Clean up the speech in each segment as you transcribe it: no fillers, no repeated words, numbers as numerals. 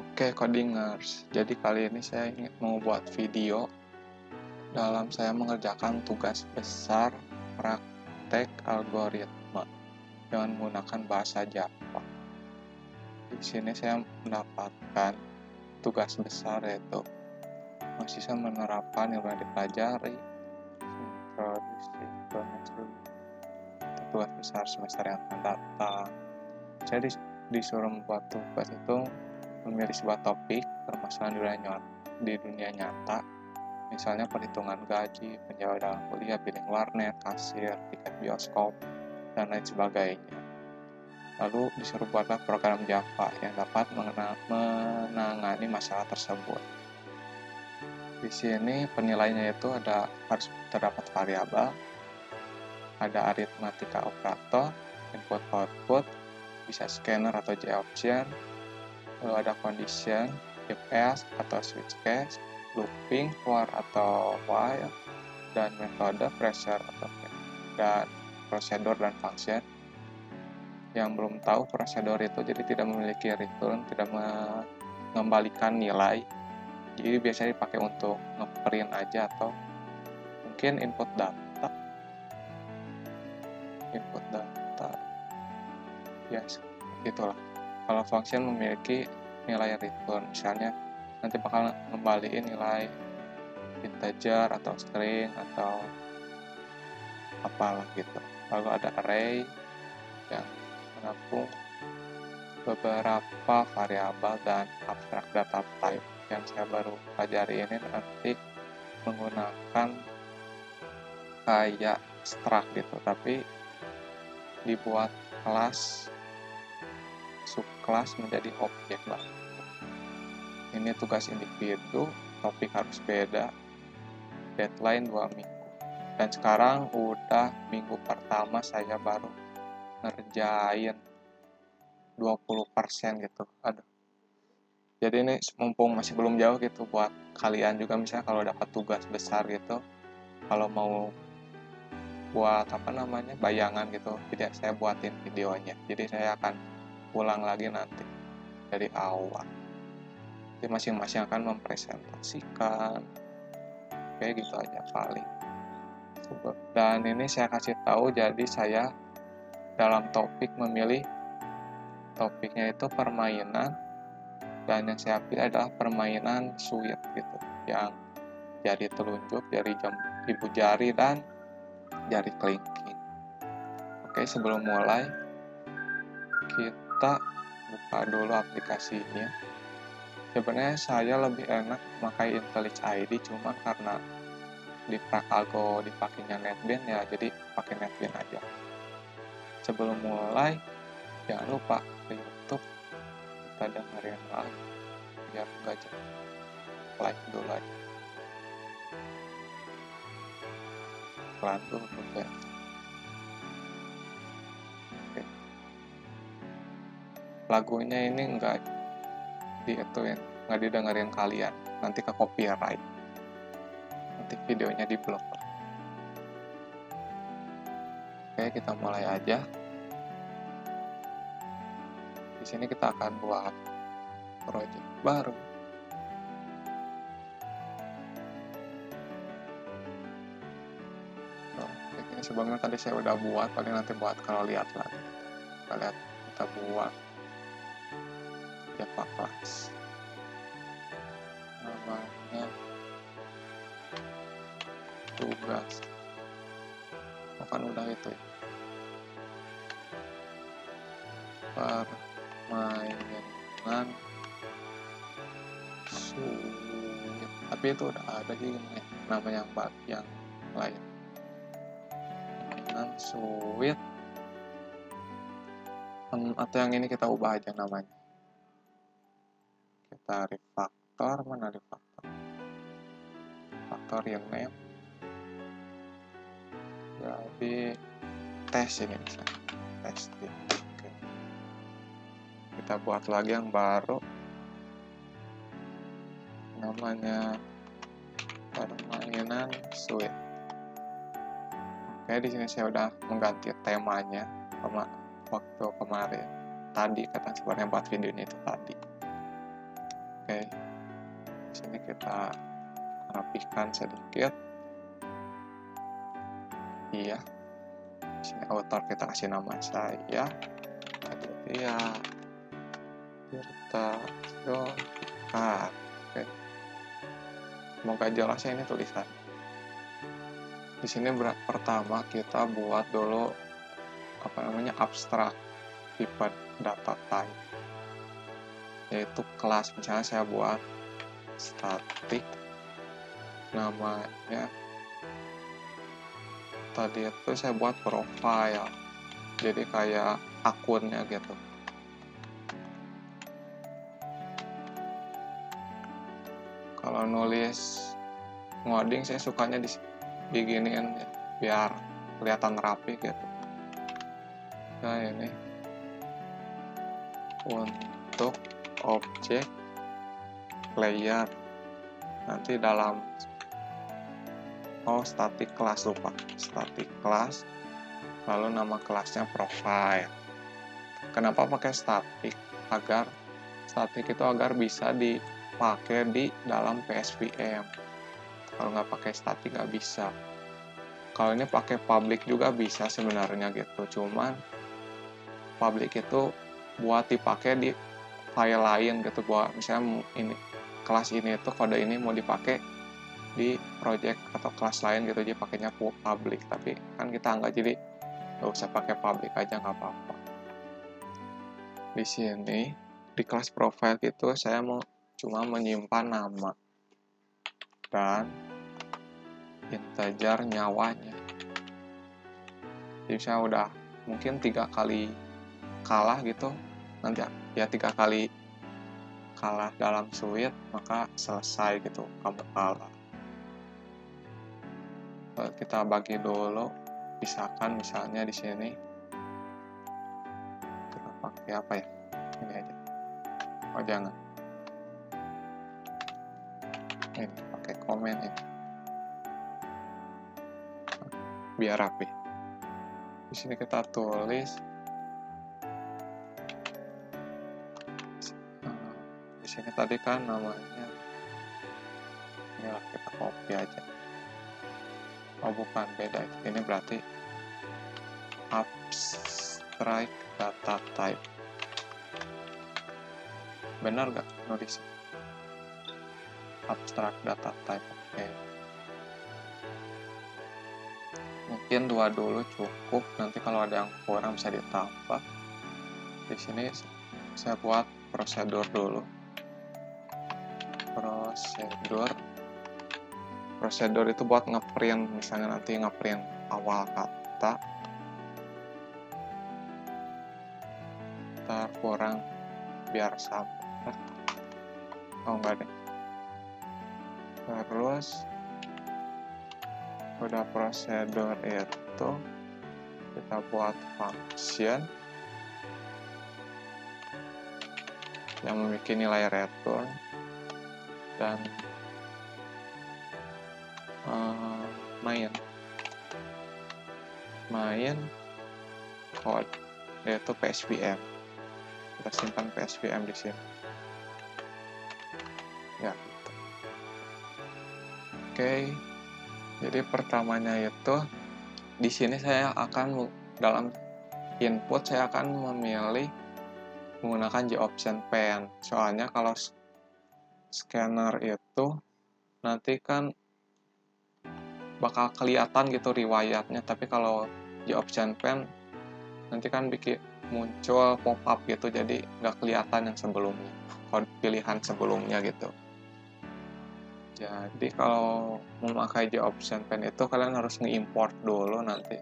Oke codingers, jadi kali ini saya ingin mau buat video dalam saya mengerjakan tugas besar praktek algoritma dengan menggunakan bahasa Java. Di sini saya mendapatkan tugas besar yaitu mahasiswa menerapkan ilmu yang dipelajari, introduksi tugas besar semester yang akan datang. Saya disuruh membuat tugas itu memilih sebuah topik permasalahan di dunia nyata, misalnya perhitungan gaji, penjawab dalam kuliah, billing warnet, kasir, tiket bioskop, dan lain sebagainya. Lalu disuruh buatlah program Java yang dapat menangani masalah tersebut. Di sini penilaiannya itu harus terdapat variabel, ada aritmatika operator, input-output, bisa scanner atau J-option, lalu ada condition, if else atau switch case, looping, for atau while, dan metode, pressure atau dan prosedur dan function. Yang belum tahu prosedur itu jadi tidak memiliki return, tidak mengembalikan nilai. Jadi biasanya dipakai untuk ngeprint aja atau mungkin input data. Ya, itulah. Kalau function memiliki nilai return, misalnya nanti bakal ngembaliin nilai integer atau string atau apalah gitu. Lalu ada array yang menampung beberapa variabel dan abstract data type. Yang saya baru pelajari ini nanti menggunakan kayak struct gitu, tapi dibuat kelas subkelas menjadi objek lah. Ini tugas individu, topik harus beda, deadline 2 minggu. Dan sekarang udah minggu pertama saya baru ngerjain 20% gitu. Aduh. Jadi ini mumpung masih belum jauh gitu buat kalian juga, misalnya kalau dapat tugas besar gitu, kalau mau buat bayangan gitu, tidak saya buatin videonya. Jadi saya akan ulang lagi nanti dari awal. Jadi masing-masing akan mempresentasikan kayak gitu aja paling. Dan ini saya kasih tahu, jadi saya dalam topik memilih topiknya itu permainan, dan yang saya pilih adalah permainan suit gitu, yang jari telunjuk, jari ibu jari, dan jari kelingking. Oke, sebelum mulai kita buka dulu aplikasinya. Sebenarnya saya lebih enak pakai IntelliJ ID, cuma karena di Prakalgo dipakainya NetBeans ya, jadi pakai NetBeans aja. Sebelum mulai, jangan lupa ke YouTube kita dengerin lagi biar nggak jauh. Like dulu aja. Pelan dulu ya. Oke. Lagunya ini nggak didengerin kalian, nanti ke copyright, nanti videonya di blok. Oke, kita mulai aja. Di sini kita akan buat project baru. Oke, ini sebelumnya tadi saya udah buat, paling nanti buat kalau lihat lagi. Kita buat Java class. Namanya tugas. Bukan udah itu ya. Permainan suit. Tapi itu udah ada sih namanya yang lain. Permainan suit. Atau yang ini kita ubah aja namanya. Kita refactor, mana refactor? Refactor yang name. Jadi tes ini misalnya. Testing. Oke. Kita buat lagi yang baru. Namanya permainan suit. Oke, di sini saya udah mengganti temanya waktu kemarin. Tadi sebenarnya buat videonya itu tadi. Oke, di sini kita rapihkan sedikit. Iya, di sini author kita kasih nama saya Aditya Tirta Yogar. Oke, semoga jelas ya ini tulisan. Di sini pertama kita buat dulu abstrak tipe data type, yaitu kelas. Misalnya saya buat static, namanya tadi itu saya buat profile, jadi kayak akunnya gitu. Kalau nulis ngoding saya sukanya diginiin ya, biar kelihatan rapi gitu. Nah ini untuk objek layer, nanti dalam static class, lupa static class, lalu nama kelasnya profile. Kenapa pakai static? Static itu agar bisa dipakai di dalam PSVM. Kalau nggak pakai static nggak bisa. Kalau ini pakai public juga bisa sebenarnya gitu, cuman public itu buat dipakai di file lain gitu, buat misalnya ini kelas ini itu kode ini mau dipakai di project atau kelas lain gitu, jadi pakainya public. Tapi kan kita nggak, jadi nggak usah pakai public aja, nggak apa-apa. Di sini di kelas profile itu saya mau cuma menyimpan nama dan integer nyawanya. Jadi saya udah mungkin 3 kali kalah gitu, nanti ya 3 kali kalah dalam suite maka selesai gitu, kamu kalah. Kita bagi dulu, pisahkan. Misalnya di sini kita pakai apa ya, ini aja. Oh jangan, ini pakai komen ini biar rapi. Di sini kita tulis, di sini tadi kan namanya, inilah kita copy aja. Oh bukan, beda. Ini berarti abstract data type. Benar gak nulis abstract data type? Oke. Mungkin 2 dulu cukup, nanti kalau ada yang kurang bisa ditambah. Di sini saya buat prosedur dulu. Prosedur itu buat ngeprint, misalnya nanti ngeprint awal kata, kita kurang biar sama. Oh enggak deh. Terus udah prosedur itu kita buat function yang memiliki nilai return dan main code, yaitu PSVM. Kita simpan PSVM di sini. Ya, gitu. Oke. Jadi pertamanya itu di sini saya akan dalam input saya akan memilih menggunakan JOption Pen. Soalnya kalau scanner itu nanti kan bakal kelihatan gitu riwayatnya, tapi kalau JOption Pen nanti kan bikin muncul pop-up gitu, jadi nggak kelihatan yang sebelumnya, kode pilihan sebelumnya gitu. Jadi kalau memakai JOption Pen itu kalian harus nge-import dulu. Nanti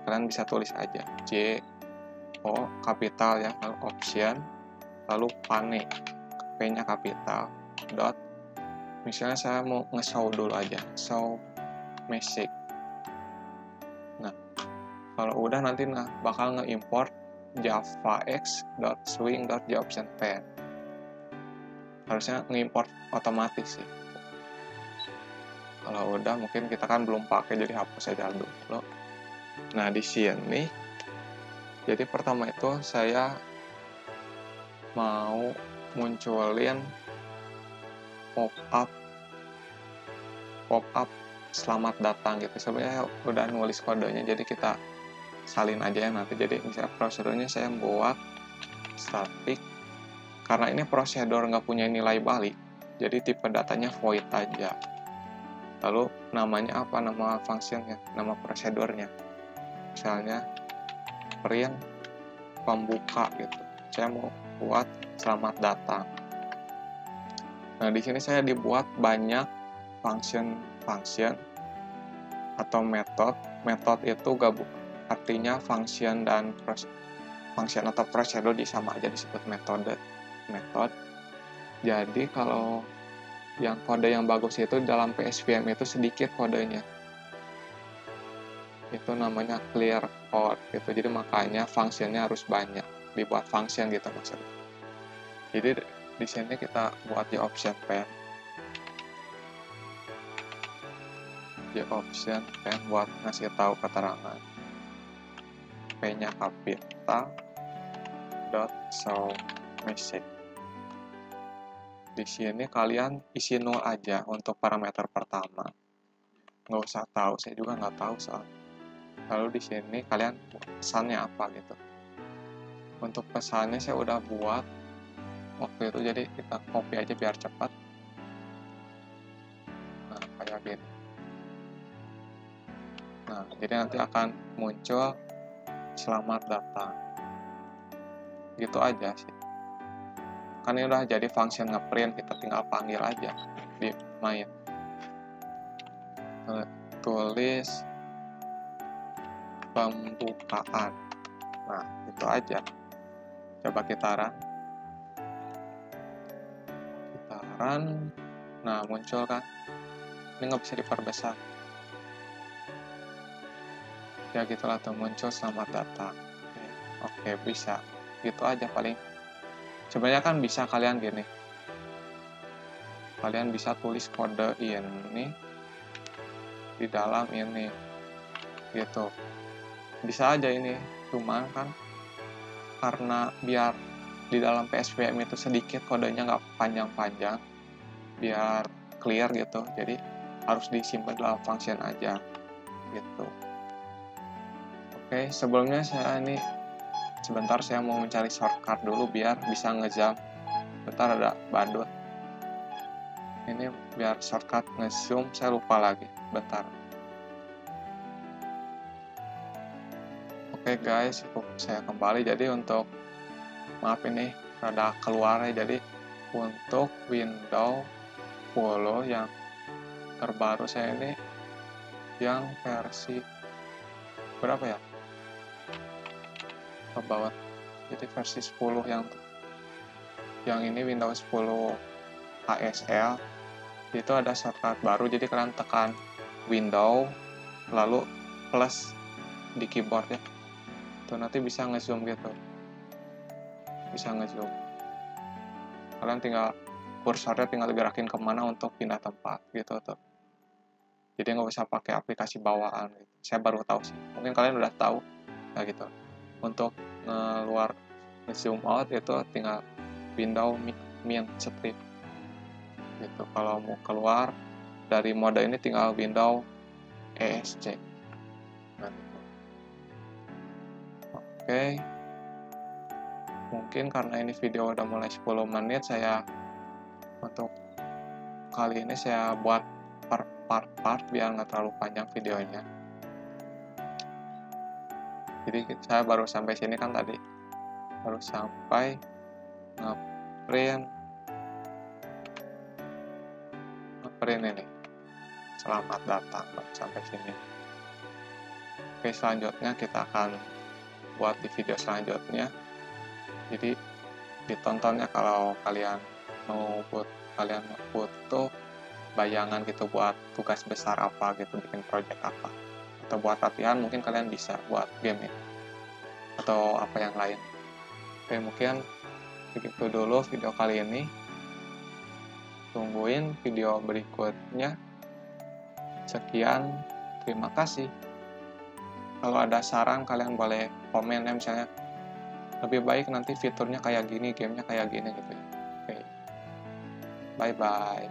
kalian bisa tulis aja JO kapital ya, lalu option, lalu pane, P-nya kapital, dot, misalnya saya mau nge-show dulu aja, show message. Nah, kalau udah nanti bakal nge-import javax.swing.JOptionPen. Harusnya nge-import otomatis sih. Kalau udah mungkin kita kan belum pakai, jadi hapus aja dulu. Nah, di sini jadi pertama itu saya mau munculin pop up selamat datang gitu. Sebenarnya udah nulis kodenya, jadi kita salin aja ya nanti. Jadi misalnya prosedurnya saya buat static, karena ini prosedur nggak punya nilai balik, jadi tipe datanya void aja. Lalu namanya apa, nama functionnya, nama prosedurnya, misalnya print pembuka gitu. Saya mau buat selamat datang. Nah, di sini saya dibuat banyak function atau metode. Metode itu gabung, artinya function atau prosedur sama aja disebut metode. Jadi kalau yang kode yang bagus itu dalam PSVM itu sedikit kodenya. Itu namanya clear code gitu. Jadi makanya functionnya harus banyak, dibuat function gitu maksudnya. Jadi di sini kita buat di option pen buat ngasih tahu keterangan. P-nya kapital .show message. Di sini kalian isi 0 aja untuk parameter pertama. Nggak usah tahu, saya juga nggak tahu soal. Lalu di sini kalian pesannya apa gitu. Untuk pesannya saya udah buat waktu itu, jadi kita copy aja biar cepat. Nah, kayak gini. Nah, jadi nanti akan muncul selamat datang. Gitu aja sih. Kan ini udah jadi function ngeprint, kita tinggal panggil aja di main. Tulis pembukaan. Nah, itu aja. Coba kita run. Nah, muncul kan. Ini nggak bisa diperbesar. Ya gitulah tuh, muncul selamat datang. Oke, bisa. Gitu aja paling. Sebenarnya kan bisa kalian gini. Kalian bisa tulis kode ini di dalam ini. Gitu. Bisa aja ini. Cuma kan karena biar di dalam PSVM itu sedikit kodenya nggak panjang-panjang, biar clear gitu. Jadi harus disimpan dalam function aja. Gitu. Oke, sebelumnya sebentar saya mau mencari shortcut dulu biar bisa ngejump. Bentar, ada badut. Ini biar shortcut nge-zoom, saya lupa lagi. Bentar. Oke guys, saya kembali. Jadi maaf ini rada keluar ya. Jadi untuk Windows 10 yang terbaru saya ini yang versi berapa ya? Ke bawah. Jadi versi 10 yang ini Windows 10 ASL itu ada shortcut baru. Jadi kalian tekan Windows lalu plus di keyboard ya. Tuh nanti bisa nge-zoom gitu. Bisa nge-zoom. Kalian tinggal kursornya tinggal gerakin kemana untuk pindah tempat gitu tuh. Jadi nggak usah pakai aplikasi bawaan gitu. Saya baru tahu sih. Mungkin kalian udah tahu. Nah gitu. Untuk nge-zoom out itu tinggal Windows min strip gitu. Kalau mau keluar dari mode ini tinggal Windows ESC. Nah, gitu. Oke. Mungkin karena ini video udah mulai 10 menit, untuk kali ini saya buat part biar nggak terlalu panjang videonya. Jadi saya baru sampai sini kan tadi. Baru sampai ngeprint ini. Selamat datang, sampai sini. Oke, selanjutnya kita akan buat di video selanjutnya. Jadi ditontonnya kalau kalian butuh bayangan gitu buat tugas besar apa gitu, bikin project apa, atau buat latihan mungkin kalian bisa buat game ya, atau apa yang lain. Oke, mungkin begitu dulu video kali ini. Tungguin video berikutnya. Sekian, terima kasih. Kalau ada saran kalian boleh komen ya, misalnya lebih baik nanti fiturnya kayak gini, gamenya kayak gini gitu ya. Oke, bye bye.